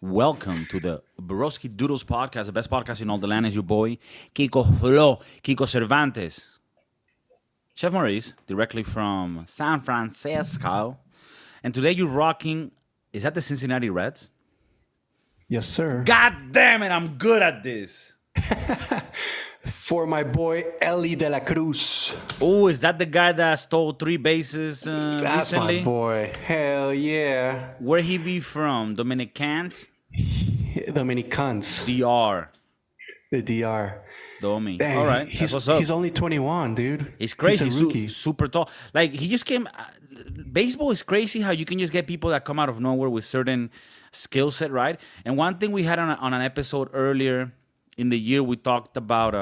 Welcome to the Borowski Doodles podcast, the best podcast in all the land. Is your boy Kiko Cervantes, Chef Maurice, directly from San Francisco. And today you're rocking. Is that the Cincinnati Reds? Yes, sir. God damn it! I'm good at this. For my boy Ellie de la Cruz. Oh, is that the guy that stole 3 bases That's recently? my boy. Hell yeah. Where he be from? Dominicans? Dominicans. DR. The DR. Domi. Dang, All right. That's He's, what's up. he's only 21, dude. He's crazy. He's a rookie. Super tall. Like, he just came. Baseball is crazy how you can just get people that come out of nowhere with certain skill set, right? And one thing we had on an episode earlier in the year, we talked about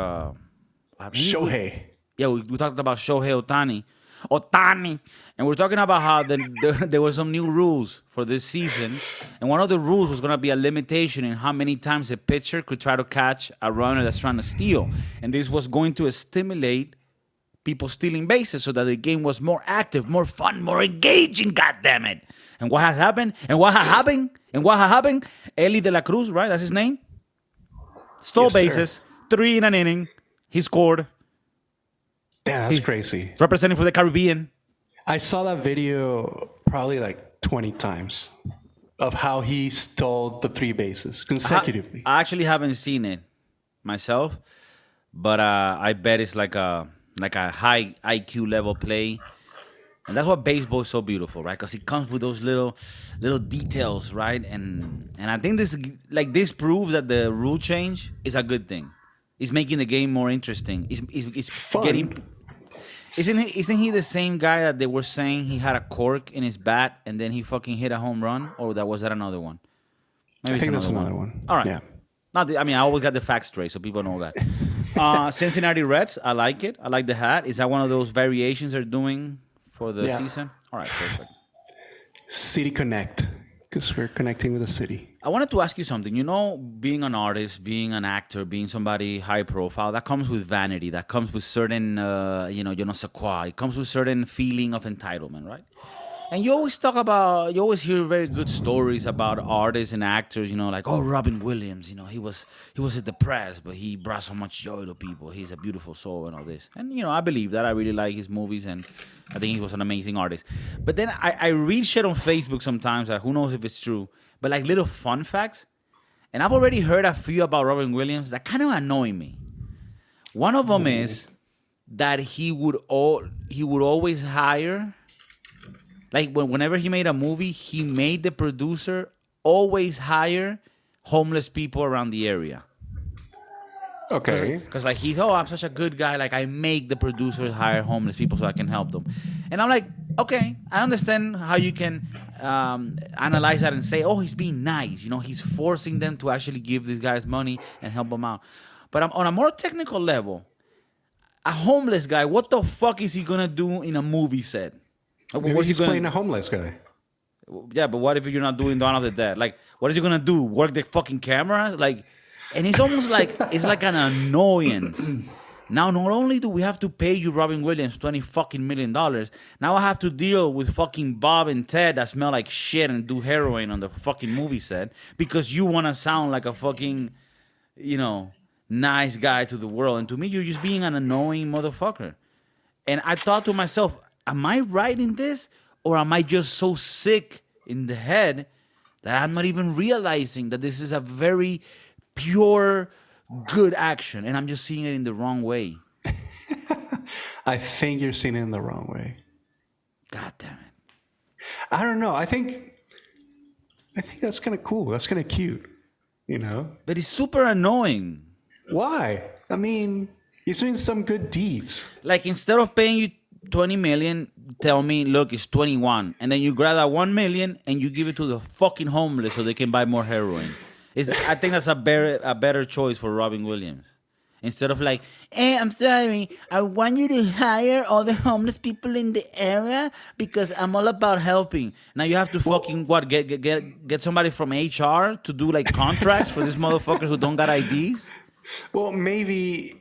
Shohei. we talked about Shohei Otani, and we're talking about how there were some new rules for this season, and one of the rules was going to be a limitation in how many times a pitcher could try to catch a runner that's trying to steal, and this was going to stimulate people stealing bases so that the game was more active, more fun, more engaging. God damn it! And what has happened? Eli de la Cruz, right? That's his name. Stole Yes, sir. bases, 3 in an inning. He scored. Damn, that's crazy. Representing for the Caribbean. I saw that video probably like 20 times of how he stole the 3 bases consecutively. I actually haven't seen it myself, but I bet it's like a high IQ level play, and that's what baseball is so beautiful, right? Because it comes with those little details, right? And I think this proves that the rule change is a good thing. It's making the game more interesting. It's Fun. Isn't he the same guy that they were saying he had a cork in his bat and then he fucking hit a home run? Or was that another one? Maybe I think it's that's another one. All right. Yeah. I always got the facts straight, so people know that. Cincinnati Reds, I like it. I like the hat. Is that one of those variations they're doing for the Yeah. season? All right, perfect. City Connect. Because we're connecting with the city. I wanted to ask you something. You know, being an artist, being an actor, being somebody high profile, that comes with vanity. That comes with certain, je ne sais quoi. It comes with certain feeling of entitlement, right? And you always hear very good stories about artists and actors, like, oh, Robin Williams, he was depressed, but he brought so much joy to people. He's a beautiful soul and all this. And, I believe that. I really like his movies, and I think he was an amazing artist. But then I read shit on Facebook sometimes, who knows if it's true, but like little fun facts. And I've already heard a few about Robin Williams that kind of annoy me. One of them is that he would always hire... Like, whenever he made a movie, he made the producer always hire homeless people around the area. Okay. Because, like, I'm such a good guy. Like, I make the producers hire homeless people so I can help them. And I'm like, okay, I understand how you can analyze that and say, oh, he's being nice. He's forcing them to actually give these guys money and help them out. But on a more technical level, a homeless guy, what the fuck is he going to do in a movie set? Maybe he's playing a homeless guy. Yeah, but what if you're not doing Dawn of the Dead? Like, what is he gonna do? Work the fucking cameras? Like, and it's almost like it's like an annoyance. Now, not only do we have to pay you, Robin Williams, $20 million, now I have to deal with fucking Bob and Ted that smell like shit and do heroin on the fucking movie set because you want to sound like a fucking, nice guy to the world. And to me, you're just being an annoying motherfucker. And I thought to myself, am I right in this? Or am I just so sick in the head that I'm not even realizing that this is a very pure, good action and I'm just seeing it in the wrong way? I think you're seeing it in the wrong way. God damn it. I don't know. I think that's kind of cool. That's kind of cute. But it's super annoying. Why? I mean, he's doing some good deeds. Like, instead of paying you 20 million, tell me, look, it's 21, and then you grab that 1 million and you give it to the fucking homeless so they can buy more heroin. I think that's a better choice for Robin Williams. Instead of like, hey, I'm sorry, I want you to hire all the homeless people in the area because I'm all about helping. Now you have to fucking get somebody from HR to do like contracts for these motherfuckers who don't got IDs. Well, maybe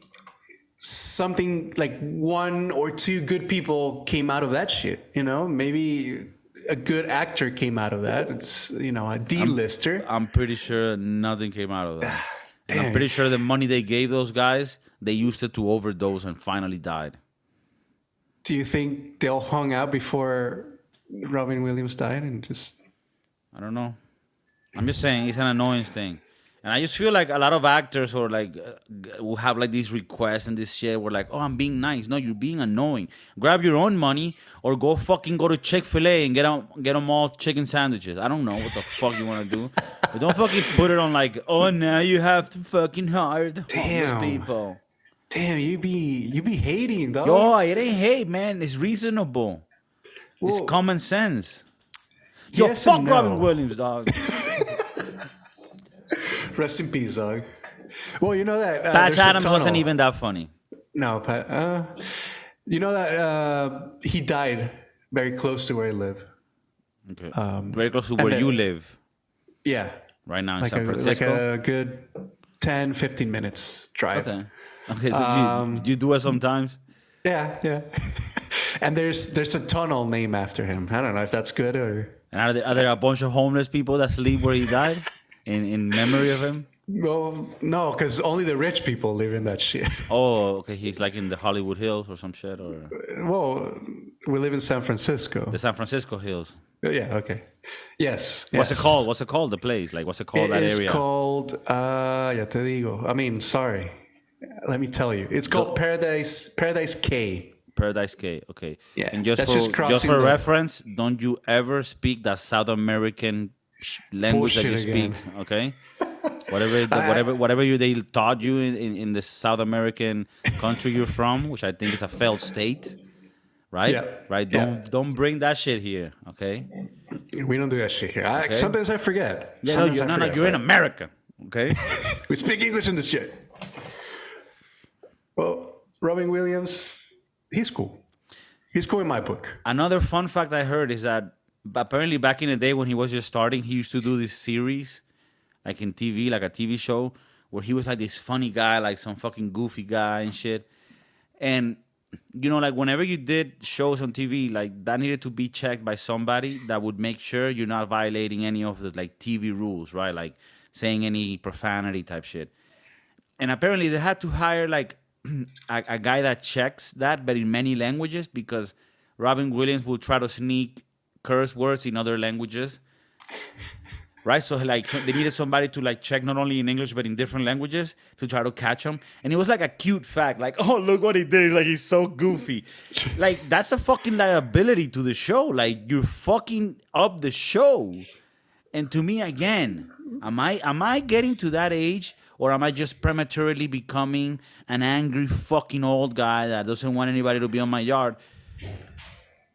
something like 1 or 2 good people came out of that shit. Maybe a good actor came out of that. It's, you know, a D-lister. I'm pretty sure nothing came out of that. And I'm Damn. pretty sure the money they gave those guys, they used it to overdose and finally died. Do you think they all hung out before Robin Williams died and just... I don't know. I'm just saying it's an annoyance thing. And I just feel like a lot of actors or like will have like these requests and this shit where like, oh, I'm being nice. No, you're being annoying. Grab your own money or go to Chick-fil-A and get them all chicken sandwiches. I don't know what the fuck you want to do. But don't fucking put it on like, oh, now you have to fucking hire the homeless people. Damn, you be hating, dog. Yo, it ain't hate, man. It's reasonable. It's common sense. Yo, yes fuck and no. Robin Williams, dog. Rest in peace, dog. Well, you know that Patch there's a Adams wasn't tunnel. even that funny. No, Pat. You know that he died very close to where he lived. Okay. Very close to where you live Yeah, right now in like San Francisco. like a good 10, 15 minutes drive. Okay, so you do it sometimes? Yeah. And there's a tunnel named after him. I don't know if that's good or... And are there a bunch of homeless people that sleep where he died in memory of him? Well, no, because only the rich people live in that shit. Oh, okay. He's like in the Hollywood Hills or some shit, or Well, we live in San Francisco. the San Francisco Hills. Yeah, okay. Yes. What's it called? What's it called? The place? Like, what's it called? That area? It's called, ya te digo. I mean, sorry. Let me tell you. It's called Paradise K. Paradise K. Okay. Yeah, And that's just crossing for the- reference, don't you ever speak that South American language that you Bullshit speak? again. Okay. Whatever they taught you in the South American country you're from, which I think is a failed state, right? Yeah. Right. Don't bring that shit here. Okay. We don't do that shit here. Sometimes I forget. Yeah, Sometimes I no, forget, you're in but America. Okay. we speak English in this shit. Well, Robin Williams, he's cool. He's cool in my book. Another fun fact I heard is that apparently back in the day when he was just starting, he used to do this series, like in TV, like a TV show, where he was like this funny guy, like some fucking goofy guy and shit. And you know, like whenever you did shows on TV, like that needed to be checked by somebody that would make sure you're not violating any of the like TV rules, right? Like saying any profanity type shit. And apparently they had to hire like a guy that checks that, but in many languages, because Robin Williams will try to sneak curse words in other languages, right? So like they needed somebody to like check not only in English but in different languages to try to catch him. And it was like a cute fact, like, oh, look what he did. He's like, he's so goofy. Like that's a fucking liability to the show. Like you're fucking up the show. And to me, again, am I getting to that age? Or am I just prematurely becoming an angry fucking old guy that doesn't want anybody to be on my yard?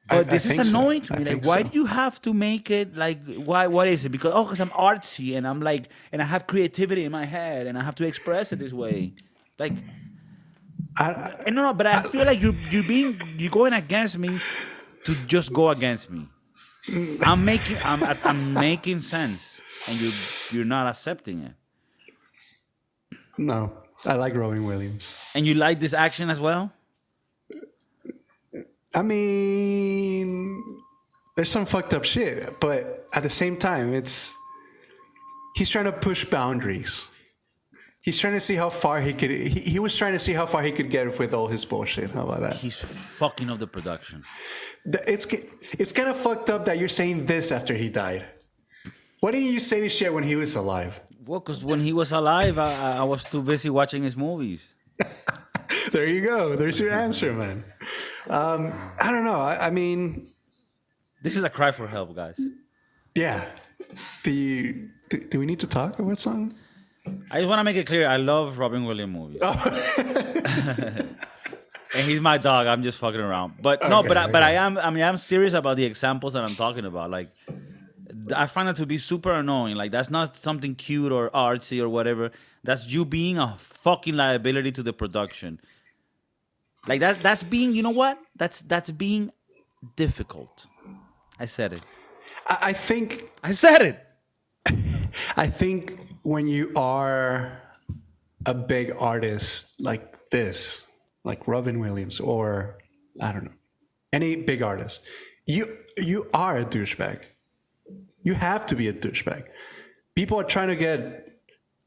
But this is annoying to me. Like, why do you have to make it like? Why? What is it? Because I'm artsy and I'm like, and I have creativity in my head and I have to express it this way. Like, no. But I feel like you're going against me to just go against me. I'm making sense, and you're not accepting it. No, I like Robin Williams. And you like this action as well? I mean, there's some fucked up shit, but at the same time, he's trying to push boundaries. He's trying to see how far he could. He was trying to see how far he could get with all his bullshit. How about that? He's fucking up the production. It's kind of fucked up that you're saying this after he died. Why didn't you say this shit when he was alive? Well, because when he was alive, I was too busy watching his movies. There you go. There's your answer, man. I don't know. I mean, this is a cry for help, guys. Yeah. Do we need to talk about something? I just want to make it clear. I love Robin Williams movies. And he's my dog. I'm just fucking around. But no, but I'm serious about the examples that I'm talking about. Like, I find that to be super annoying. Like, that's not something cute or artsy or whatever. That's you being a fucking liability to the production. Like that's being, you know what? That's being difficult. I said it. I think I said it. I think when you are a big artist like this, like Robin Williams, or I don't know, any big artist, You are a douchebag. You have to be a douchebag. People are trying to get,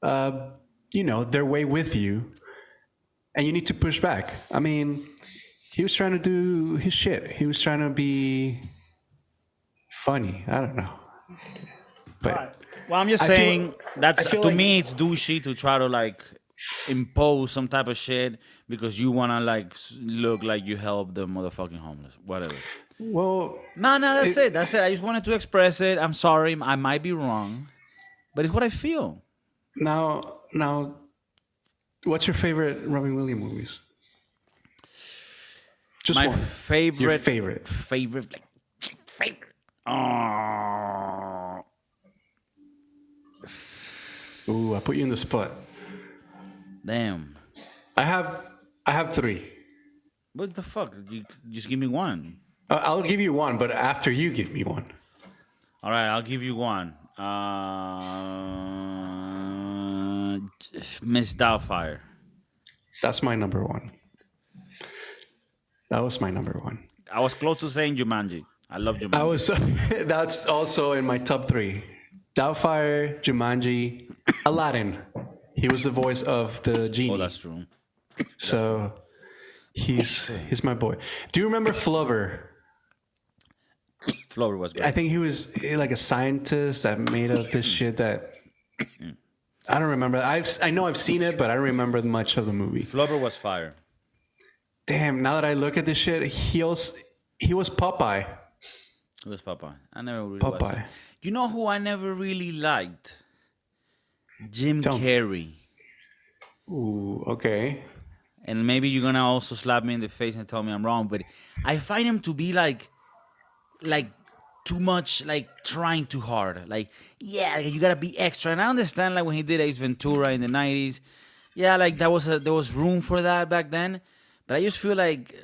their way with you, and you need to push back. I mean, he was trying to do his shit. He was trying to be funny. I don't know, Right. but Well, I'm just I feel saying I that's feel to like me it's douchey to try to like impose some type of shit because you wanna like look like you help the motherfucking homeless. Whatever. well, No, no, that's it, it. That's it. I just wanted to express it. I'm sorry. I might be wrong, but it's what I feel. now, what's your favorite Robin Williams movies? Just My one. Your favorite, favorite. favorite, like favorite. Oh, Ooh, I put you in the spot. damn. I have I have three. What the fuck? You just give me one. I'll give you one, but after you give me one. All right, I'll give you one. Miss Doubtfire. That's my number one. That was my number one. I was close to saying Jumanji. I love I Jumanji. was. That's also in my top three. Doubtfire, Jumanji, Aladdin. He was the voice of the genie. Oh, that's true. So he's my boy. Do you remember Flubber? Flower was I great. think he was like a scientist that made up this shit that I don't remember. I know I've seen it, but I don't remember much of the movie. Flower was fire. Damn! Now that I look at this shit, he was Popeye. It was Popeye. I never really watched it. Popeye. You know who I never really liked? Jim Tell me. Carrey. Ooh, okay. And maybe you're gonna also slap me in the face and tell me I'm wrong, but I find him to be like too much, like trying too hard. Like, yeah, like, you gotta be extra. And I understand like when he did Ace Ventura in the '90s, yeah, like there was room for that back then. But I just feel like,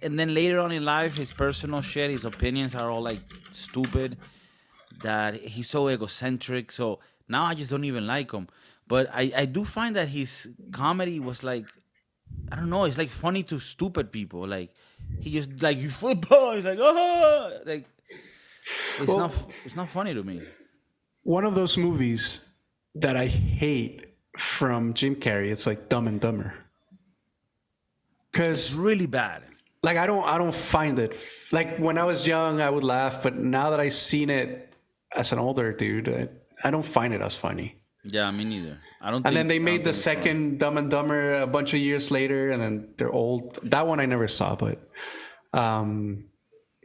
and then later on in life, his personal shit, his opinions are all like stupid. That he's so egocentric. So now I just don't even like him. But I do find that his comedy was like, I don't know, it's like funny to stupid people. Like he just like you football, he's like like it's Well, not it's not funny to me. one of those movies that I hate from Jim Carrey, it's like Dumb and Dumber. It's Cause really bad. like I don't find it like when I was young I would laugh, but now that I've seen it as an older dude, I don't find it as funny. Yeah, me neither. I don't. And then they I don't made the think it's funny. second Dumb and Dumber a bunch of years later, and then they're old. That one I never saw, but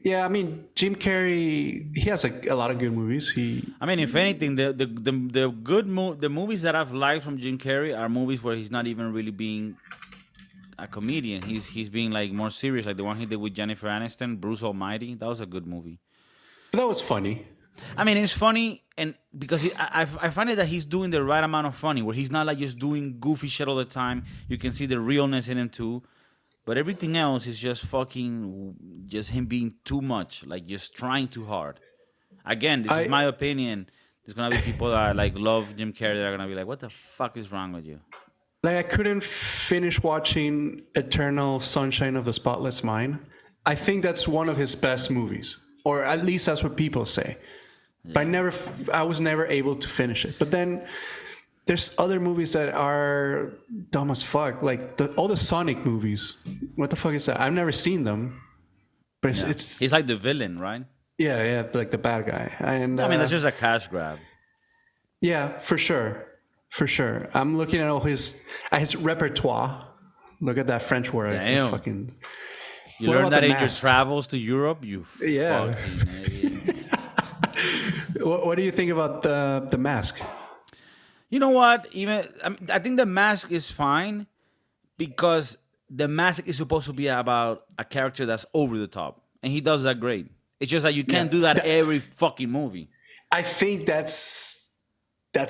yeah, I mean Jim Carrey, he has a lot of good movies. I mean, if anything, the movies that I've liked from Jim Carrey are movies where he's not even really being a comedian. He's being like more serious, like the one he did with Jennifer Aniston, Bruce Almighty. That was a good movie. That was funny. I mean, it's funny, and because I find it that he's doing the right amount of funny, where he's not like just doing goofy shit all the time. You can see the realness in him too, but everything else is just fucking, just him being too much, like just trying too hard. Again, this is I my opinion. There's gonna be people that like love Jim Carrey that are gonna be like, "What the fuck is wrong with you?" like I couldn't finish watching Eternal Sunshine of the Spotless Mind. I think that's one of his best movies, or at least that's what people say. But I was never able to finish it. But then there's other movies that are dumb as fuck, like all the Sonic movies. What the fuck is that? I've never seen them, but it's He's like the villain, right? yeah, like the bad guy. And I mean, that's just a cash grab. yeah, for sure, for sure. I'm looking at his repertoire. Look at that French word. Damn. Fucking. You What learned about that The in your Mask? travels to Europe. You Yeah. fucking idiot. What do you think about the Mask? You know what? Even I think the mask is fine because the mask is supposed to be about a character that's over the top, and he does that great. It's just that you can't Yeah. do that every fucking movie. I think that's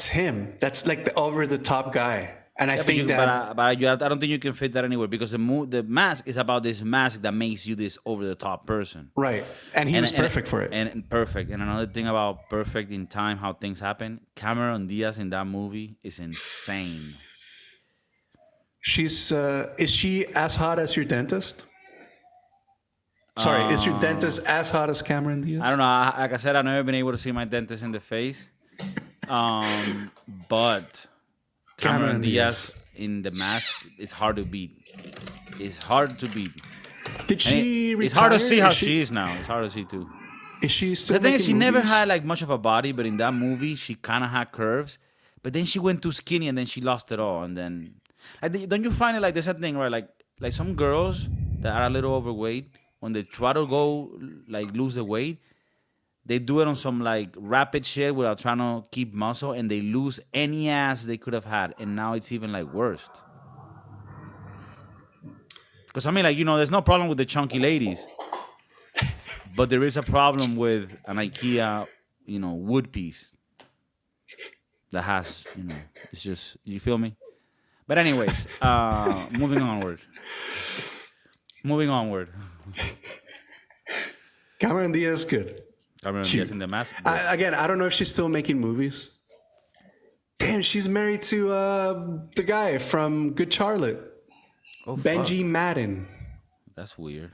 him. That's like the over the top guy. And I Yeah, think that I don't think you can fit that anywhere because the mask is about this mask that makes you this over the top person. right. And he was perfect for it. And perfect. And another thing about perfect in time, how things happen. Cameron Diaz in that movie is insane. She's is she as hot as your dentist? Sorry, is your dentist as hot as Cameron Diaz? I don't know. Like I said, I've never been able to see my dentist in the face. But Cameron Diaz in the mask is hard to beat. It's hard to beat. Did she retire? It's hard to see how she is now. It's hard to see too. Is she still The thing is, she never movies? had like much of a body, but in that movie, she kind of had curves. But then she went too skinny, and then she lost it all. And then, don't you find it like there's a thing, right? Like some girls that are a little overweight, when they try to go like lose the weight, they do it on some like rapid shit without trying to keep muscle, and they lose any ass they could have had, and now it's even like worse. Because I mean, like, there's no problem with the chunky ladies, but there is a problem with an IKEA, wood piece that has, it's just, you feel me? But anyways, moving onward. Moving onward. Cameron Diaz, good. Cameron Diaz in the mask. Again, I don't know if she's still making movies. Damn, she's married to the guy from Good Charlotte. Oh, Benji fuck. Madden. That's weird.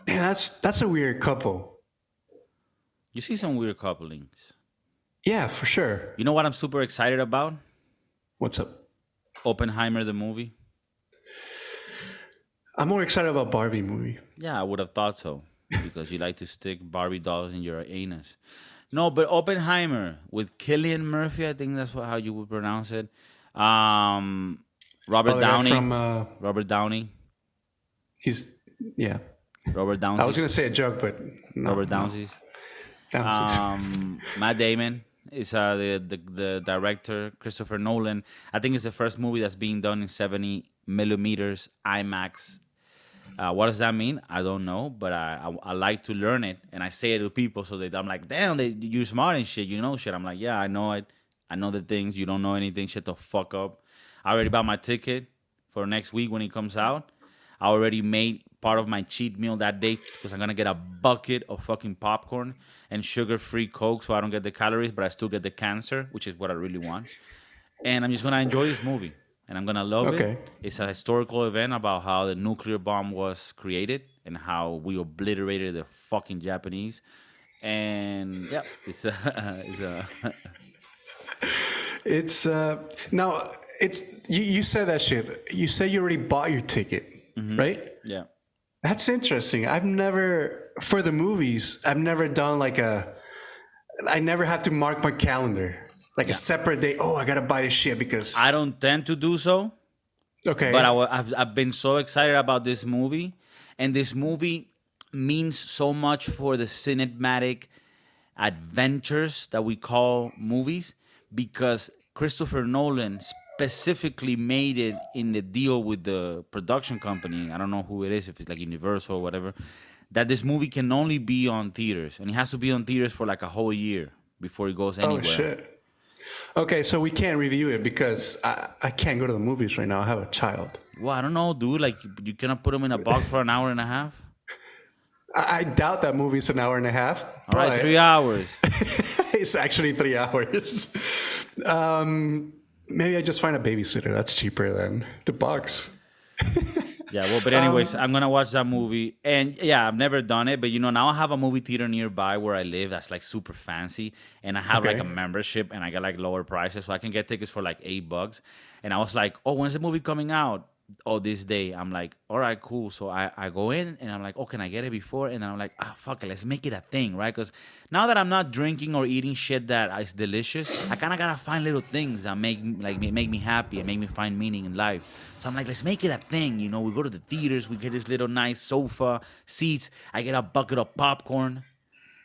Damn, that's a weird couple. You see some weird couplings. Yeah, for sure. You know what I'm super excited about? What's up? Oppenheimer, the movie. I'm more excited about Barbie movie. Yeah, I would have thought so. Because you like to stick Barbie dolls in your anus. No, but Oppenheimer with Cillian Murphy, I think that's how you would pronounce it. Robert Downey. Robert Downey. Yeah. Robert Downey. I was going to say a joke, but no. Robert Downey. Matt Damon is the director. Christopher Nolan. I think it's the first movie that's being done in 70 millimeters IMAX. What does that mean? I don't know, but I like to learn it, and I say it to people so I'm like, damn, you're smart and shit. You know shit. I'm like, yeah, I know it. I know the things. You don't know anything. Shut the fuck up. I already bought my ticket for next week when it comes out. I already made part of my cheat meal that day because I'm going to get a bucket of fucking popcorn and sugar-free Coke so I don't get the calories, but I still get the cancer, which is what I really want. And I'm just going to enjoy this movie, and I'm going to love it. It's a historical event about how the nuclear bomb was created and how we obliterated the fucking Japanese. And, yeah, now, you said that shit. You said you already bought your ticket, right? Yeah. That's interesting. For the movies, I've never done I never have to mark my calendar. A separate day. Oh, I got to buy this shit because... I don't tend to do so. Okay. But I've been so excited about this movie. And this movie means so much for the cinematic adventures that we call movies. Because Christopher Nolan specifically made it in the deal with the production company. I don't know who it is, if it's like Universal or whatever, that this movie can only be on theaters. And it has to be on theaters for like a whole year before it goes anywhere. Oh, shit. Okay, so we can't review it because I can't go to the movies right now. I have a child. Well, I don't know, dude. Like, you cannot put them in a box for an hour and a half? I doubt that movie's an hour and a half. All right, 3 hours. It's actually 3 hours. Maybe I just find a babysitter. That's cheaper than the box. Yeah, well, but anyways, I'm going to watch that movie. And yeah, I've never done it, but now I have a movie theater nearby where I live that's like super fancy. And I have like a membership and I get like lower prices. So I can get tickets for like $8. And I was like, oh, when's the movie coming out? Oh, this day. I'm like, all right, cool. So I go in and I'm like, oh, can I get it before? And then I'm like, fuck it, let's make it a thing, right? Because now that I'm not drinking or eating shit that is delicious, I kind of gotta find little things that make me happy and make me find meaning in life. So I'm like, let's make it a thing. We go to the theaters, we get this little nice sofa, seats. I get a bucket of popcorn.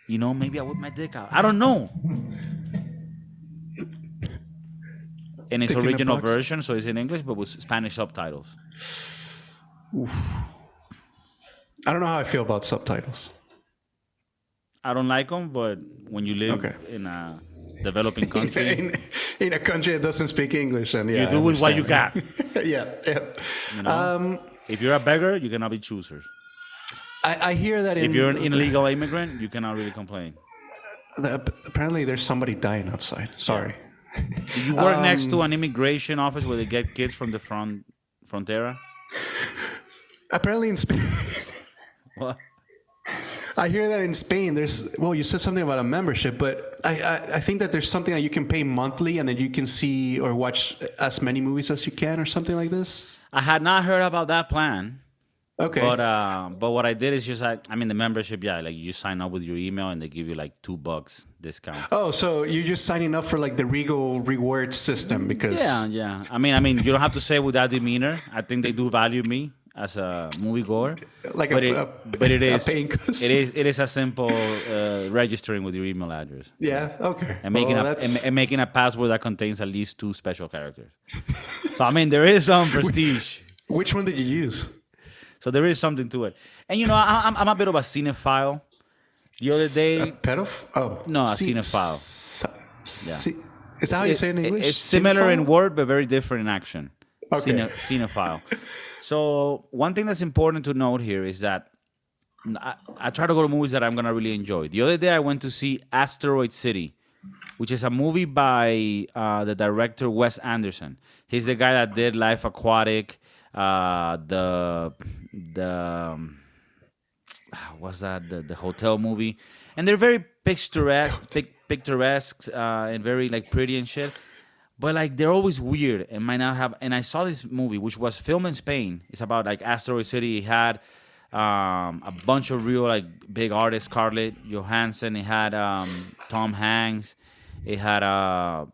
Maybe I whip my dick out. I don't know. In its original version, so it's in English, but with Spanish subtitles. Oof. I don't know how I feel about subtitles. I don't like them, but when you live in a developing country... in a country that doesn't speak English, and you do with what you got. Yeah. If you're a beggar, you cannot be choosers. I hear that if you're an illegal immigrant, you cannot really complain. Apparently, there's somebody dying outside. Sorry. Yeah. Do you work next to an immigration office where they get kids from the frontera? Apparently in Spain. What? I hear that in Spain, you said something about a membership, but I think that there's something that you can pay monthly and then you can see or watch as many movies as you can or something like this. I had not heard about that plan. Okay. But what I did is just I mean the membership, yeah, like you just sign up with your email and they give you like $2 discount. Oh, so you're just signing up for like the Regal rewards system because Yeah. I mean, you don't have to say it with that demeanor. I think they do value me as a moviegoer. like But it a is paying customer. it is a simple registering with your email address Yeah. Okay. and making Well, and making a password that contains at least 2 special characters. So I mean, there is some prestige. Which one did you use? So there is something to it. And I'm a bit of a cinephile. The other A day, pedophile? Oh. no, a cinephile. Yeah. Is that how you say it in English? It's similar in Cinephile? word, but very different in action. Okay. Cinephile. So one thing that's important to note here is that I try to go to movies that I'm gonna really enjoy. The other day I went to see Asteroid City, which is a movie by the director Wes Anderson. He's the guy that did Life Aquatic, what's that? The hotel movie, and they're very picturesque, and very like pretty and shit. But like they're always weird and might not have. And I saw this movie which was filmed in Spain. It's about like Asteroid City. It had a bunch of real like big artists, Scarlett Johansson. It had Tom Hanks. It had a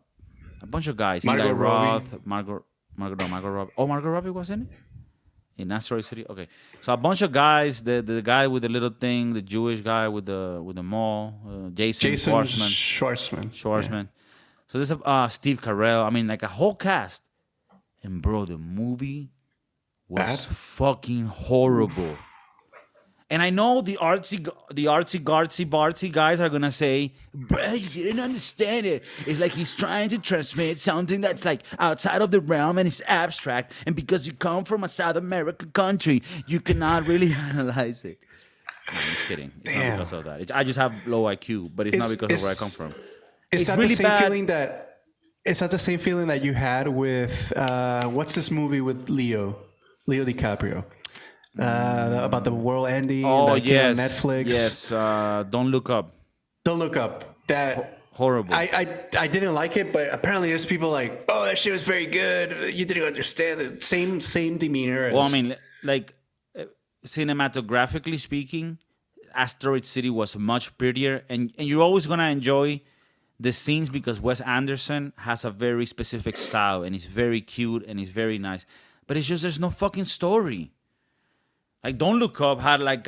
bunch of guys. Margot Eli Robbie. Roth, Margot Robbie. Oh, Margot Robbie was in it. In Asteroid City, okay. So a bunch of guys, the guy with the little thing, the Jewish guy with the mall, Jason Schwartzman. So there's Steve Carell. I mean, like a whole cast. And bro, the movie was Bad? fucking horrible. And I know the artsy bartsy guys are gonna say, bro, you didn't understand it. It's like he's trying to transmit something that's like outside of the realm and it's abstract. And because you come from a South American country, you cannot really analyze it. No, I'm just kidding. It's not because of that. I just have low IQ, but it's not because of where I come from. Is that really the same bad. feeling that? Is that the same feeling that you had with what's this movie with Leo DiCaprio? About the world ending. Oh that came yes, on Netflix. yes. Don't Look Up. Don't Look Up. That Horrible. I didn't like it, but apparently there's people like, oh, that shit was very good. You didn't understand it. Same demeanor. Well, I mean, like cinematographically speaking, Asteroid City was much prettier, and you're always gonna enjoy the scenes because Wes Anderson has a very specific style, and he's very cute and he's very nice. But it's just there's no fucking story. Like Don't Look Up had like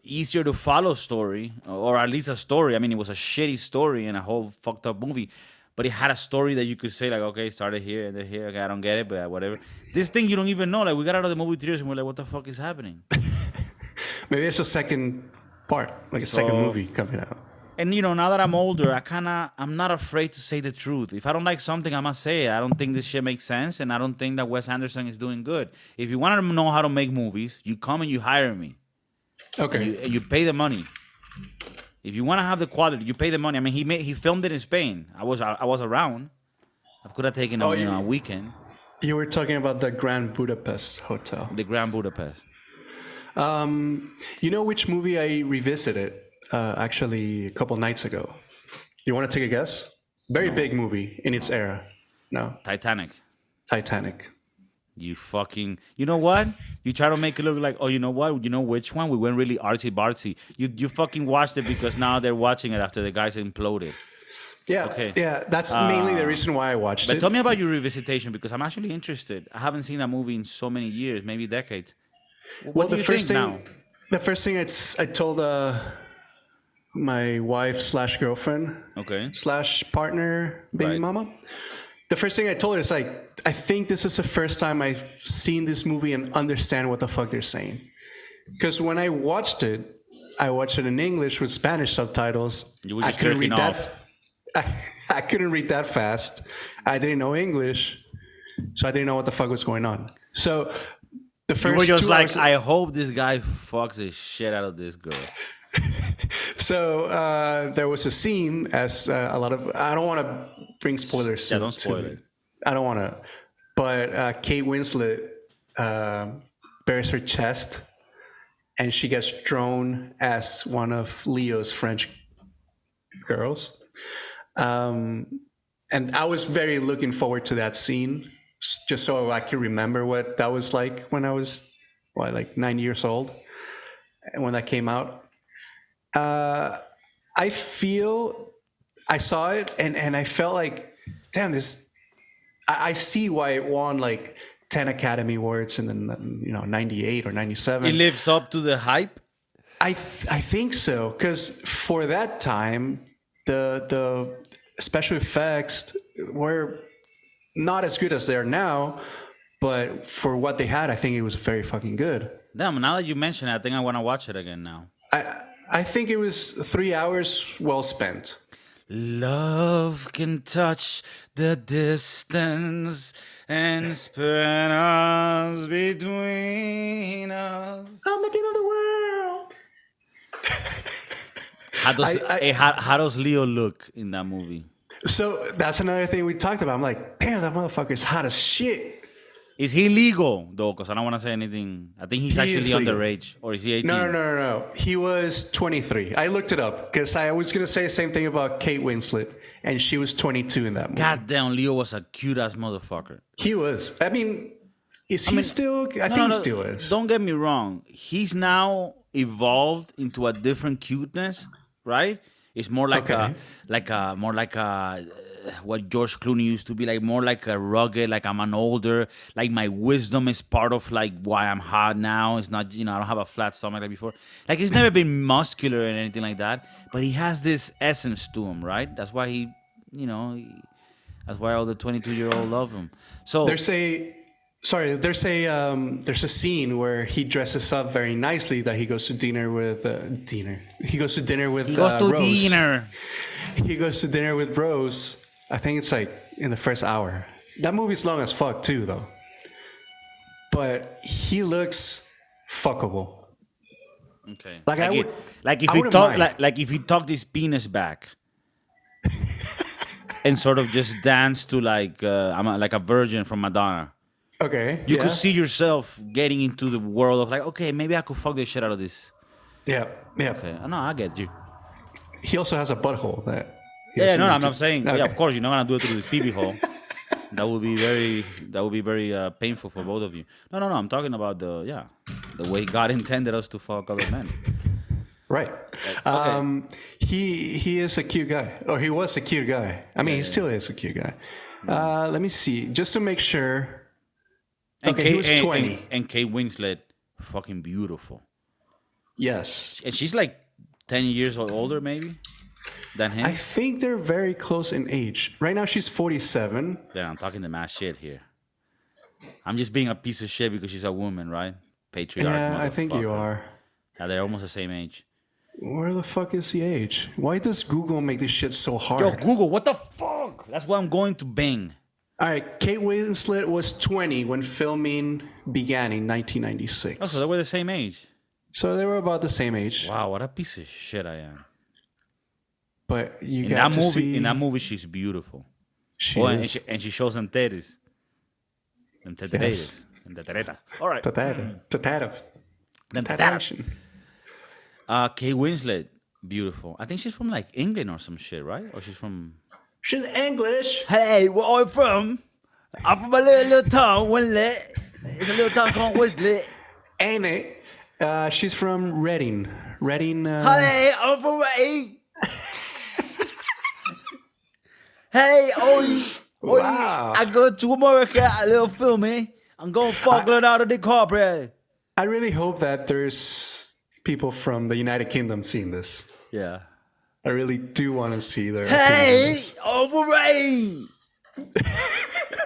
easier to follow story, or at least a story. I mean, it was a shitty story and a whole fucked up movie, but it had a story that you could say like, okay, started here and then here. Okay, I don't get it, but whatever. This thing you don't even know. Like we got out of the movie theaters and we're like, what the fuck is happening? Maybe it's a second part, like a second movie coming out. And now that I'm older, I'm not afraid to say the truth. If I don't like something, I must say it. I don't think this shit makes sense, and I don't think that Wes Anderson is doing good. If you want to know how to make movies, you come and you hire me. Okay. And you pay the money. If you want to have the quality, you pay the money. I mean, he filmed it in Spain. I was around. I could have taken a weekend. You were talking about the Grand Budapest Hotel. The Grand Budapest. You know which movie I revisited? Actually, a couple nights ago. You want to take a guess? Very big movie in its era. No. Titanic. You know what? You try to make it look like, oh, you know what? You know which one? We went really artsy-bartsy. You fucking watched it because now they're watching it after the guys imploded. Yeah. Okay. Yeah, that's mainly the reason why I watched it. But tell me about your revisitation because I'm actually interested. I haven't seen that movie in so many years, maybe decades. What do you think now? The first thing I told my wife / girlfriend / partner, baby mama. The first thing I told her is like, I think this is the first time I've seen this movie and understand what the fuck they're saying. Because when I watched it in English with Spanish subtitles. You were just jerking off. I couldn't read that fast. I didn't know English, so I didn't know what the fuck was going on. So the first you were just 2 like, hours, I hope this guy fucks the shit out of this girl. So there was a scene as a lot of, I don't want to bring spoilers. Yeah, don't spoil it. I don't want to. But Kate Winslet bares her chest and she gets drawn as one of Leo's French girls. Um, and I was very looking forward to that scene, just so I could remember what that was like when I was like 9 years old, and when that came out. I feel I saw it and I felt like, damn, this. I see why it won like 10 Academy Awards in the 98 or It 97. lives up to the hype. I think so, because for that time the special effects were not as good as they are now, but for what they had, I think it was very fucking good. Damn, now that you mention it, I think I want to watch it again now. I think it was 3 hours well spent. Love can touch the distance and spread us between us. I'm the king of the world. How does Leo look in that movie? So that's another thing we talked about. I'm like, damn, that motherfucker's hot as shit. Is he legal though? Because I don't want to say anything. I think he's He is actually legal. underage, or is he 18? No. He was 23. I looked it up because I was going to say the same thing about Kate Winslet, and she was 22 in that movie. God damn, Leo was a cute ass motherfucker. He was. I mean, is he still? I think he still is. Don't get me wrong. He's now evolved into a different cuteness, right? It's more like Okay. more like a what George Clooney used to be, like more like a rugged, like I'm an older, like my wisdom is part of like why I'm hot now. It's not, I don't have a flat stomach like before. Like he's never been muscular and anything like that, but he has this essence to him, right? That's why that's why all the 22-year-old love him. So There's a scene where he dresses up very nicely. That he goes to dinner with He goes to dinner with he goes to Rose. dinner. He goes to dinner with Rose. I think it's like in the first hour. That movie's long as fuck too, though. But he looks fuckable. Okay. Like, I would- like if I he wouldn't talk mind. like if he tucked his penis back and sort of just danced to like like a virgin from Madonna. Okay. You could see yourself getting into the world of like, okay, maybe I could fuck the shit out of this. Yeah. Okay, no, I get you. He also has a butthole that. he Yeah, doesn't no, need I'm to- not saying. Okay. Yeah, of course, you're not gonna do it through this pee hole. That would be very painful for both of you. No. I'm talking about the way God intended us to fuck other men. Right. He is a cute guy, or he was a cute guy. I mean, he still is a cute guy. Let me see, just to make sure. And Okay, he was 20. And Kate Winslet, fucking beautiful. Yes. And she's like 10 years older, maybe, than him. I think they're very close in age. Right now, she's 47. Yeah, I'm talking the mad shit here. I'm just being a piece of shit because she's a woman, right? Patriarch. Yeah, I think you motherfucker. are. Yeah, they're almost the same age. Where the fuck is the age? Why does Google make this shit so hard? Yo, Google, what the fuck? That's why I'm going to Bing. All right, Kate Winslet was 20 when filming began in 1996. Oh, so they were the same age. So they were about the same age. Wow, what a piece of shit I am. But you In got that to movie, see. in that movie, she's beautiful. She And is. she shows them titties. Them teteretas. Yes. Them tetereta. All right. Tataro. Them teteras. Kate Winslet, beautiful. I think she's from like England or some shit, right? Or she's from. She's English. Hey, where are you from? I'm from a little town, Winslet. It's a little town called Winslet. Ain't it? She's from Reading. Reading. Hey, I'm from Reading. Hey, oi, Wow. I go to America, a little filming. I'm going to fuck Leonardo DiCaprio. I really hope that there's people from the United Kingdom seeing this. Yeah. I really do want to see their. Hey, opinions. over Ray.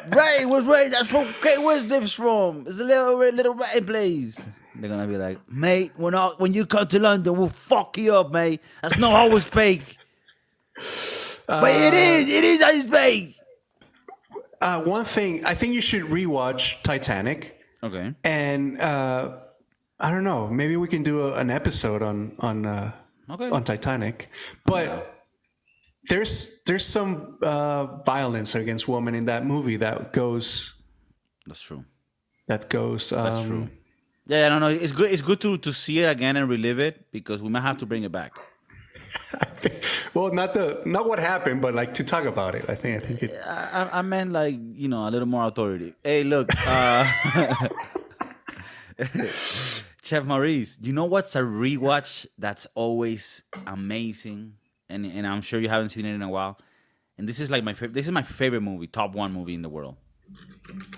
Ray, where's Ray? That's from Kate Winslet's from. It's a little Ray place. They're gonna be like, mate, when you come to London, we'll fuck you up, mate. That's not how it's fake. But it is how it's fake. One thing, I think you should rewatch Titanic, Okay. and I don't know, maybe we can do an episode on Titanic. But there's some violence against women in that movie that goes. That's true. That goes. That's true. Yeah, no, no. It's good. It's good to see it again and relive it because we might have to bring it back. Well, not what happened, but like to talk about it. I think it. I meant like a little more authority. Hey, look, Chef Maurice. You know what's a rewatch that's always amazing, and I'm sure you haven't seen it in a while. And this is like my favorite. This is my favorite movie, top one movie in the world.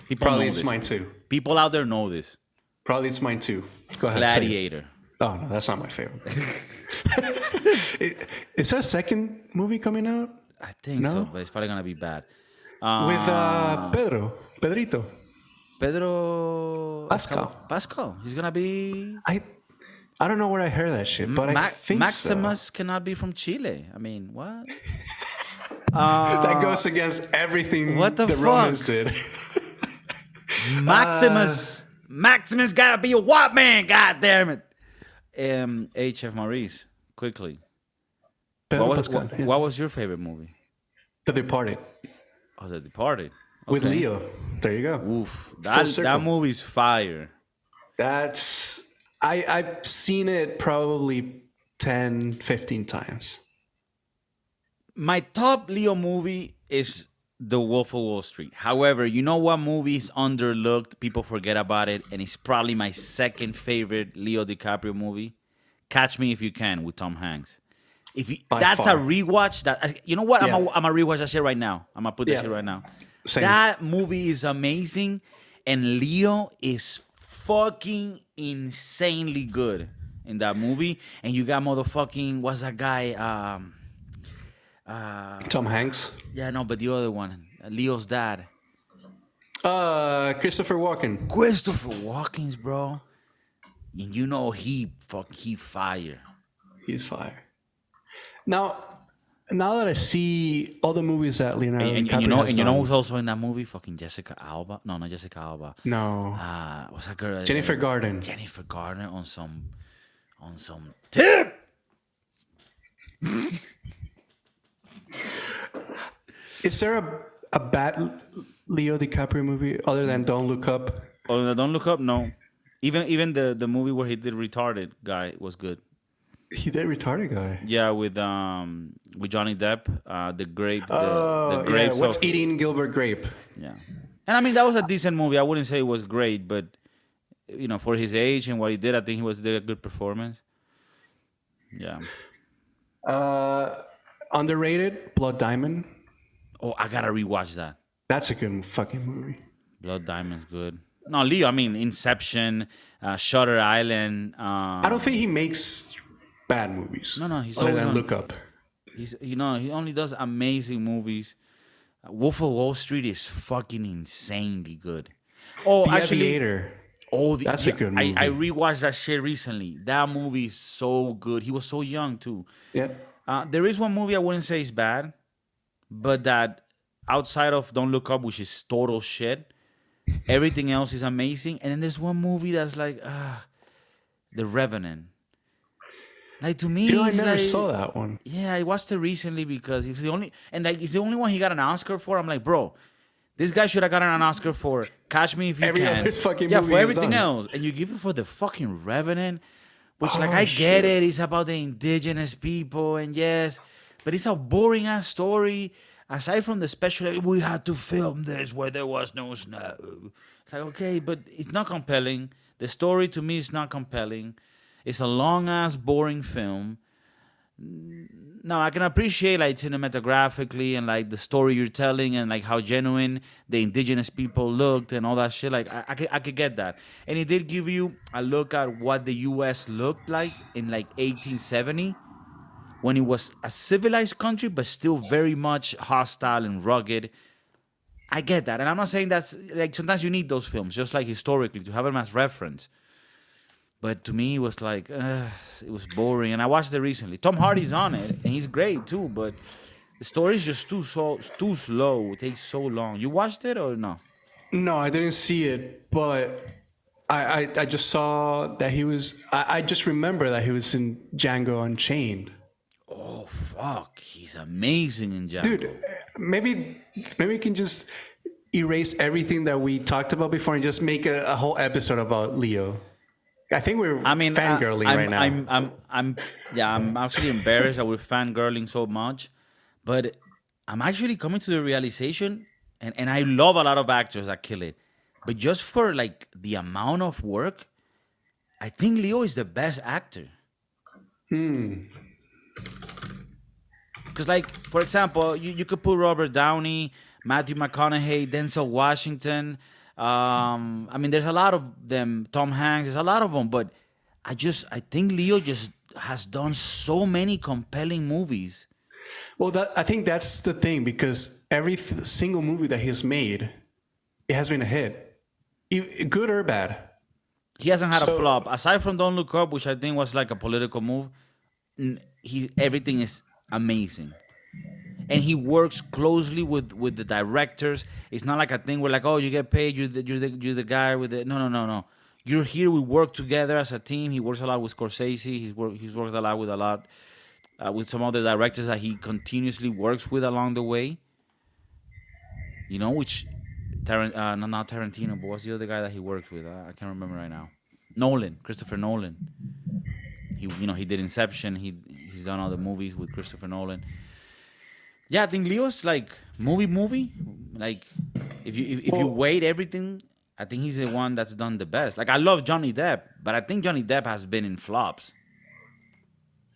People Probably know it's this. mine too. People out there know this. Probably it's mine too. Go ahead. Say it. Gladiator. Oh no, that's not my favorite. Is there a second movie coming out I think No? so, but it's probably gonna be bad. with Pedrito? Pedro Pascal. Pascal. He's gonna be. I don't know where I heard that shit, but I think Maximus cannot be from Chile. I mean, what? so. That goes against everything what the the fuck? Romans did. Maximus gotta be a white man. God damn it. Chef Maurice, quickly. Pedro What was, Pascal, yeah. what was your favorite movie? The Departed Oh, The Departed. with Okay. Leo. There you go. Oof, that circle. movie's fire. That's I've seen it probably 10, 15 times. My top Leo movie is The Wolf of Wall Street. However, you know what movie is underlooked? People forget about it, and it's probably my second favorite Leo DiCaprio movie. Catch Me If You Can with Tom Hanks. If you, By that's far. a rewatch. That you know what? Yeah. I'm gonna rewatch that shit right now. I'm gonna put that Yeah. shit right now. Same. That movie is amazing, and Leo is fucking insanely good in that movie. And you got motherfucking what's that guy? Tom Hanks. Yeah, no, but the other one, Leo's dad, Christopher Walken. Christopher Walken's, bro. And you know he fire. He's fire. Now that I see all the movies that Leonardo And DiCaprio you know, has and you know done- who's also in that movie? Fucking Jessica Alba. No, not Jessica Alba. No. What's that girl? Jennifer Garden. Jennifer Garner on some tip. Is there a bad Leo DiCaprio movie other than Don't Look Up? Oh, Don't Look Up. No, even the movie where he did Retarded guy was good. He did Retarded Guy. Yeah, with Johnny Depp, the grape, the Yeah. grapes. What's of, Eating Gilbert Grape? Yeah, and I mean that was a decent movie. I wouldn't say it was great, but for his age and what he did, I think did a good performance. Yeah. Underrated, Blood Diamond. Oh, I gotta rewatch that. That's a good fucking movie. Blood Diamond's good. No, Leo. I mean Inception, Shutter Island. I don't think he makes bad movies. No, he's other always than on- Look Up. he only does amazing movies. Wolf of Wall Street is fucking insanely good. Oh, The actually, Aviator. That's a good movie. I rewatched that shit recently. That movie is so good. He was so young too. Yeah. There is one movie I wouldn't say is bad, but that outside of Don't Look Up, which is total shit, everything else is amazing. And then there's one movie that's like, The Revenant. Like to me, I it's never like- saw that one. Yeah, I watched it recently because it's the only one he got an Oscar for. I'm like, bro, this guy should have gotten an Oscar for Catch Me If You Every Can. other fucking yeah, movie for he's everything done. else, and you give it for the fucking Revenant, which Oh, I get shit. it. It's about the indigenous people, and yes, but it's a boring ass story. Aside from the special, we had to film this where there was no snow. It's like okay, but it's not compelling. The story to me is not compelling. It's a long ass boring film. No, I can appreciate like cinematographically and like the story you're telling and like how genuine the indigenous people looked and all that shit. Like I could get that, and it did give you a look at what the U.S. looked like in like 1870 when it was a civilized country but still very much hostile and rugged. I get that, and I'm not saying that's like sometimes you need those films just like historically to have them as reference. But to me, it was like, it was boring. And I watched it recently. Tom Hardy's on it, and he's great too. But the story is just too slow. It takes so long. You watched it or no? No, I didn't see it, but I just saw that he was. I just remember that he was in Django Unchained. Oh fuck, he's amazing in Django. Dude, maybe we can just erase everything that we talked about before and just make a whole episode about Leo. I think we're I mean, fangirling right now. yeah, I'm actually embarrassed that we're fangirling so much, but I'm actually coming to the realization, and I love a lot of actors that kill it, but just for like the amount of work, I think Leo is the best actor. Because, like, for example, you could put Robert Downey, Matthew McConaughey, Denzel Washington. I mean, there's a lot of them. Tom Hanks, there's a lot of them. But I think Leo just has done so many compelling movies. Well, I think that's the thing because every single movie that he's made, it has been a hit, good or bad. He hasn't had a So flop aside from Don't Look Up, which I think was like a political move. He everything is amazing. And he works closely with the directors. It's not like a thing where like, oh, you get paid, you're the guy with the no. You're here. We work together as a team. He works a lot with Scorsese. He's worked a lot with some other directors that he continuously works with along the way. You know, which no, not Tarantino, but what's the other guy that he works with? I can't remember right now. Nolan, Christopher Nolan. He did Inception. He's done other movies with Christopher Nolan. Yeah, I think Leo's like movie. Like if you well, weight everything, I think he's the one that's done the best. Like I love Johnny Depp, but I think Johnny Depp has been in flops.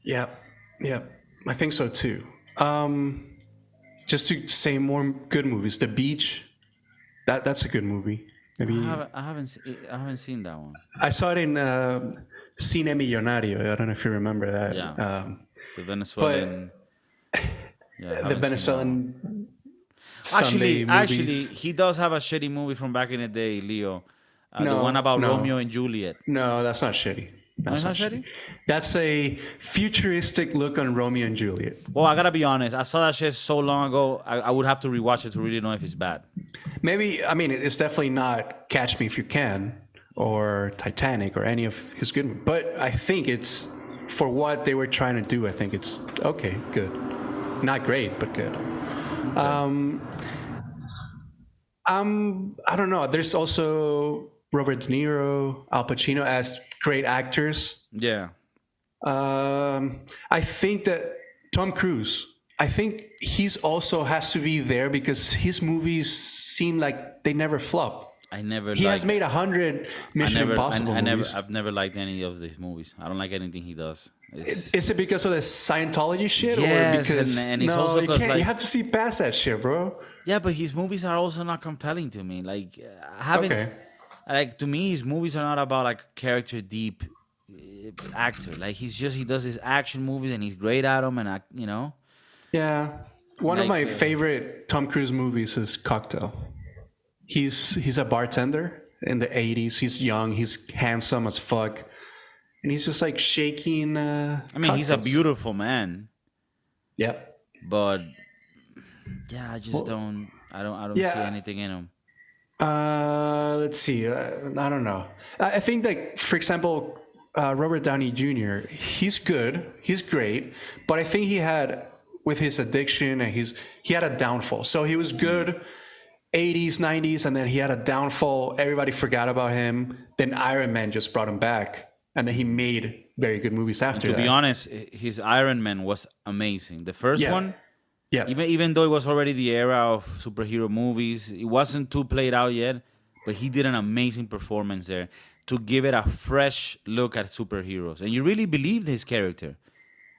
yeah, yeah, I think so too. Just to say more good movies, The Beach. That's a good movie. Maybe I haven't seen that one. I saw it in Cine Millonario. I don't know if you remember Yeah, that. the But Venezuelan. Yeah, I the haven't seen that one. Venezuelan Sunday Actually, movies. he does have a shitty movie from back in the day, Leo. The one No, about no, Romeo and Juliet. no. That's not shitty. No, it's That's not not shitty. shitty. That's a futuristic look on Romeo and Juliet. Well, I gotta be honest. I saw that shit so long ago. I would have to rewatch it to really know if it's bad. Maybe I mean it's definitely not Catch Me If You Can or Titanic or any of his good movies. But I think it's for what they were trying to do. I think it's okay, good, not great, but good. I don't know. There's also Robert De Niro, Al Pacino as great actors. Yeah. I think that Tom Cruise. I think he's also has to be there because his movies seem like they never flop. I never He has liked. made 100 I Mission never. Impossible I never. movies. I've never liked any of these movies. I don't like anything he does. It's, Is it because of the Scientology shit, or yes, because and it's no? also You because can't. You like have to see past that shit, bro. yeah, but his movies are also not compelling to me. Like I haven't Okay. like to me his movies are not about like character deep actor. Like he does his action movies and he's great at them and Yeah. One of like my favorite Tom Cruise movies is Cocktail. He's a bartender in the 80s. He's young. He's handsome as fuck, and he's just like shaking. I mean he's a cocktails. beautiful man, Yep. but yeah, I just don't. I don't see Yeah. anything in him. Let's see. I don't know. I think that, for example, Robert Downey Jr. He's good. He's great, but I think he had with his addiction and he had a downfall. So he was good 80s, 90s, and then he had a downfall. Everybody forgot about him. Then Iron Man just brought him back, and then he made very good movies after To that. be honest, his Iron Man was amazing. The first Yeah. one, Yeah. even though it was already the era of superhero movies, it wasn't too played out yet. But he did an amazing performance there to give it a fresh look at superheroes, and you really believed his character,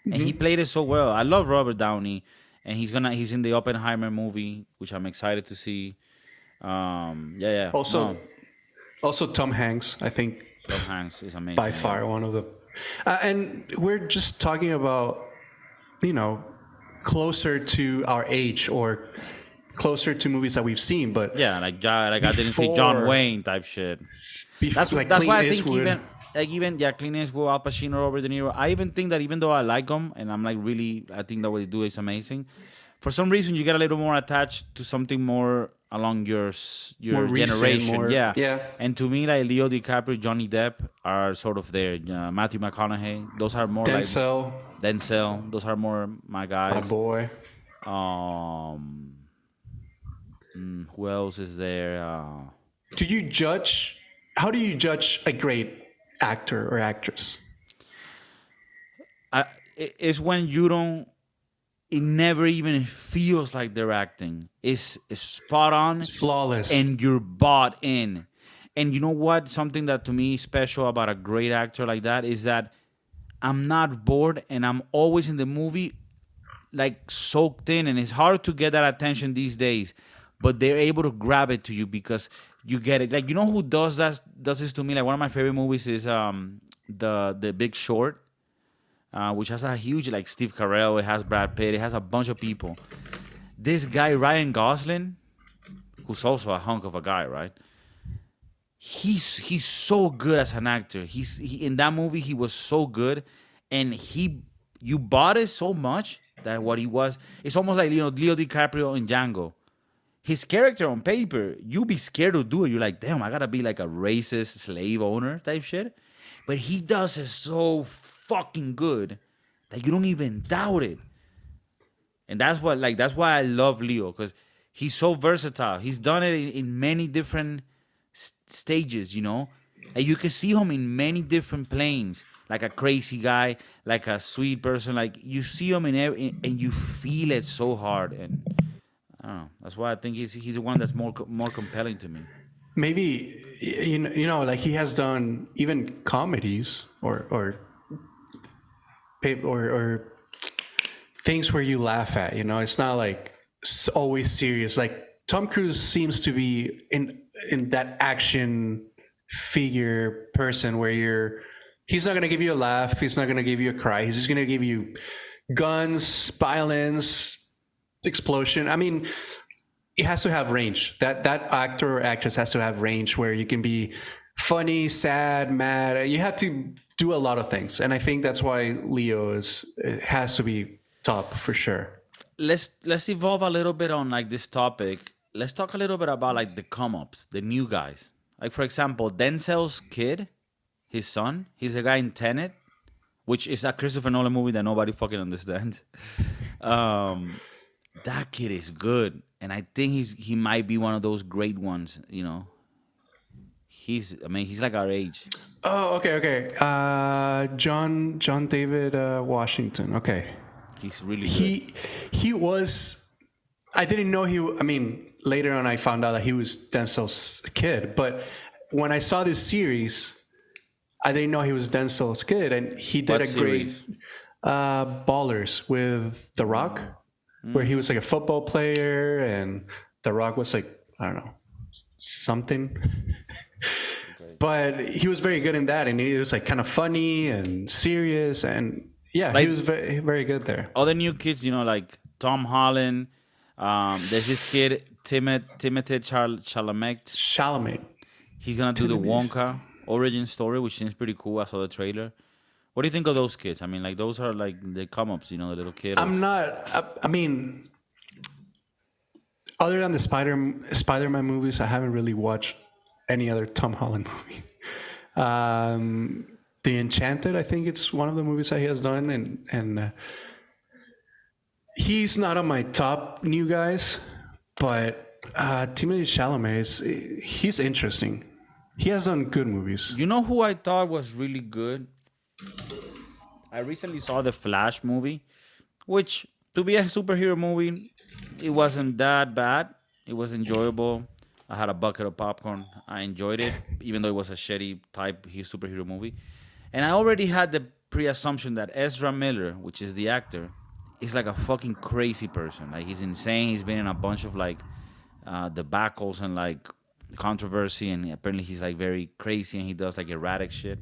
and he played it so well. I love Robert Downey, and he's in the Oppenheimer movie, which I'm excited to see. Yeah. Also, No, also Tom Hanks. I think Tom Hanks is amazing. by yeah. far one of the. And we're just talking about, you know, closer to our age or closer to movies that we've seen. But Yeah, like I didn't see John Before- Wayne type shit. that's like That's Clint why I think Eastwood. even Clint Eastwood, Al Pacino, Robert De Niro. I even think that even though I like them and I'm like really, I think that what they do is amazing. For some reason, you get a little more attached to something more along your More recent, generation. more- yeah. yeah. And to me, like Leo DiCaprio, Johnny Depp are sort of there. Matthew McConaughey, those are more Denzel, like Denzel. Those are more my my guys. boy. Um, who else is there? Do you judge? How do you judge a great actor or actress. It's when you don't. It never even feels like they're acting. It's spot on, It's flawless. and you're bought in. And you know what? Something that to me is special about a great actor like that is that I'm not bored, and I'm always in the movie like soaked in, and it's hard to get that attention these days, but they're able to grab it to you because you get it. Like, you know who does this to me? Like, one of my favorite movies is the Big Short, which has a huge, like, Steve Carell. It has Brad Pitt. It has a bunch of people. This guy Ryan Gosling, who's also a hunk of a guy, right? He's so good as an actor. He in that movie he was so good, and you bought it so much that what he was, it's almost like, Leo DiCaprio in Django. His character on paper, you be scared to do it. You're like, damn, I gotta be like a racist slave owner type shit. But he does it so fucking good that you don't even doubt it. And that's why I love Leo, because he's so versatile. He's done it in many different stages, and you can see him in many different planes, like a crazy guy, like a sweet person. Like, you see him and you feel it so hard. And I don't know. That's why I think he's the one that's more compelling to me. Maybe like he has done even comedies or things where you laugh at. It's not like always serious. Like Tom Cruise seems to be in that action figure person where he's not gonna give you a laugh, he's not gonna give you a cry, he's just gonna give you guns, violence, explosion. I mean, it has to have range. That actor or actress has to have range where you can be funny, sad, mad. You have to do a lot of things, and I think that's why Leo has to be top for sure. Let's evolve a little bit on, like, this topic. Let's talk a little bit about, like, the come-ups, the new guys. Like, for example, Denzel's kid, his son, he's a guy in Tenet, which is a Christopher Nolan movie that nobody fucking understands. That kid is good, and I think he might be one of those great ones. He's like our age. Oh, okay. John David Washington. Okay, He's really good. he was. I didn't know he. I mean, later on, I found out that he was Denzel's kid. But when I saw this series, I didn't know he was Denzel's kid, and he did What a great series? Ballers with The Rock, where he was like a football player, and The Rock was like, I don't know, something. But he was very good in that, and he was like kind of funny and serious, and yeah, Like, he was very, very good there. other new kids, like Tom Holland. There's this kid, Timothée Chalamet. Chalamet. He's gonna do the Wonka origin story, which seems pretty cool. I saw the trailer. What do you think of those kids? I mean, like, those are like the come-ups, the little kid. I'm not. I mean, other than the Spider-Man movies, I haven't really watched any other Tom Holland movie. The Enchanted, I think it's one of the movies that he has done, and he's not on my top new guys, but Timothée Chalamet he's interesting. He has done good movies. You know who I thought was really good? I recently saw the Flash movie, which, to be a superhero movie, it wasn't that bad. It was enjoyable. I had a bucket of popcorn. I enjoyed it, even though it was a shitty type superhero movie. And I already had the pre-assumption that Ezra Miller, which is the actor, is like a fucking crazy person. Like, he's insane. He's been in a bunch of, like, debacles and, like, controversy, and apparently he's, like, very crazy, and he does, like, erratic shit.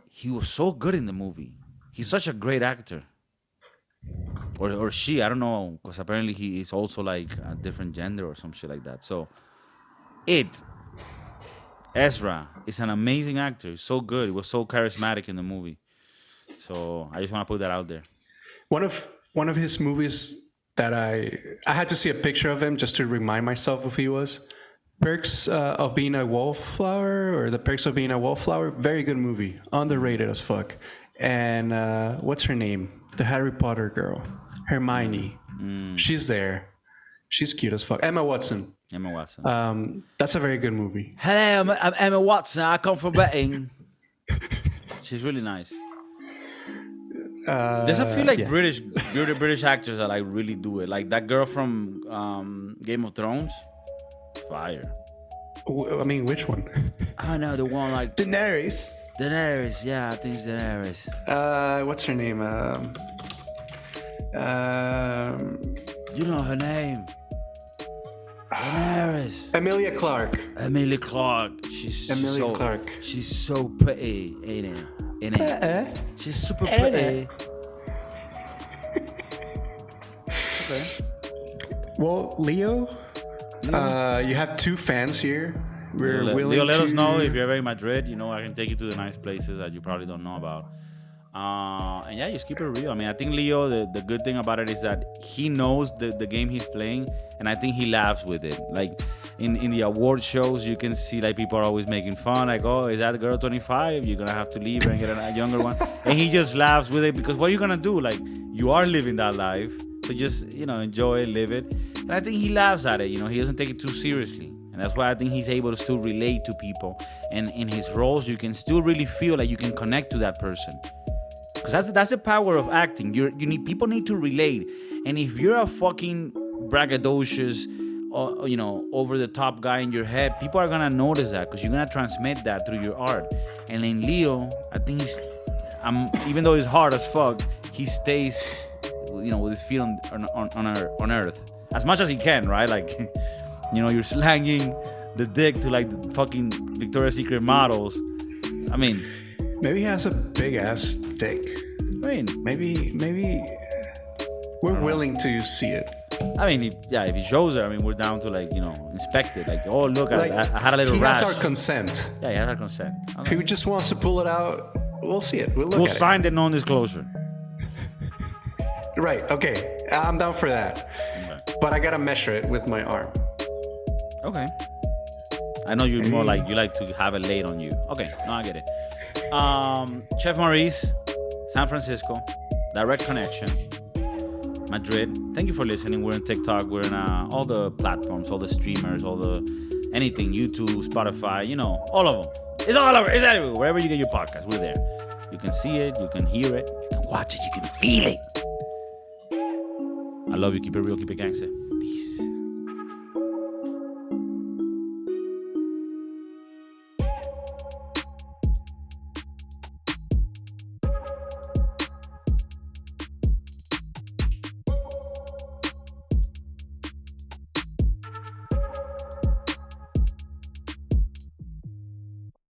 He was so good in the movie. He's such a great actor. Or she, I don't know, because apparently he is also, like, a different gender or some shit like that. So, Ezra is an amazing actor. He's so good. He was so charismatic in the movie. So I just want to put that out there. One of his movies that I had to see a picture of him just to remind myself of who he was. Perks of Being a Wallflower, or The Perks of Being a Wallflower. Very good movie. Underrated as fuck. And what's her name? The Harry Potter girl. Hermione. She's there. She's cute as fuck. Emma Watson. Emma Watson. That's a very good movie. Hello, I'm Emma Watson. I come from betting. She's really nice. There's a few like British actors that like really do it. Like that girl from Game of Thrones. Fire. I mean, which one? I know the one like Daenerys. Daenerys. Yeah, I think it's Daenerys. What's her name? You know her name. Daenerys. Emilia Clarke. Emilia Clarke. Emilia Clarke. She's so pretty, ain't it? She's super pretty. Okay. Well, Leo, you have two fans here. We're willing Leo, let to... us know if you're ever in Madrid. You know, I can take you to the nice places that you probably don't know about. And yeah, just keep it real. I mean, I think Leo, the good thing about it is that he knows the game he's playing, and I think he laughs with it. Like in the award shows, you can see like people are always making fun, like, oh, is that girl 25? You're gonna have to leave her and get a younger one. And he just laughs with it because what are you gonna do? Like, you are living that life, so just, you know, enjoy it, live it. And I think he laughs at it. You know, he doesn't take it too seriously. And that's why I think he's able to still relate to people. And in his roles, you can still really feel like you can connect to that person. Because that's the power of acting. People need to relate. And if you're a fucking braggadocious, you know, over the top guy in your head, people are gonna notice that because you're gonna transmit that through your art. And in Leo, I think even though he's hard as fuck, he stays, you know, with his feet on earth as much as he can, right? Like, you know, you're slanging the dick to like the fucking Victoria's Secret models. I mean, maybe he has a big ass dick. I mean, maybe we're willing to see it. I mean, if he shows it, I mean, we're down to like, you know, inspect it. Like, oh, look, like, I had a little rash. He has our consent. Yeah, he has our consent. Okay. If he just wants to pull it out, we'll see it. We'll sign the non-disclosure. Right. Okay. I'm down for that. Okay. But I gotta measure it with my arm. Okay. I know you're more like you like to have it laid on you. Okay. No, I get it. Chef Maurice, San Francisco, direct connection. Madrid. Thank you for listening. We're on TikTok. We're in all the platforms, all the streamers, all the anything, YouTube, Spotify, you know, all of them. It's all over. It's everywhere. Wherever you get your podcast, we're there. You can see it. You can hear it. You can watch it. You can feel it. I love you. Keep it real. Keep it gangster.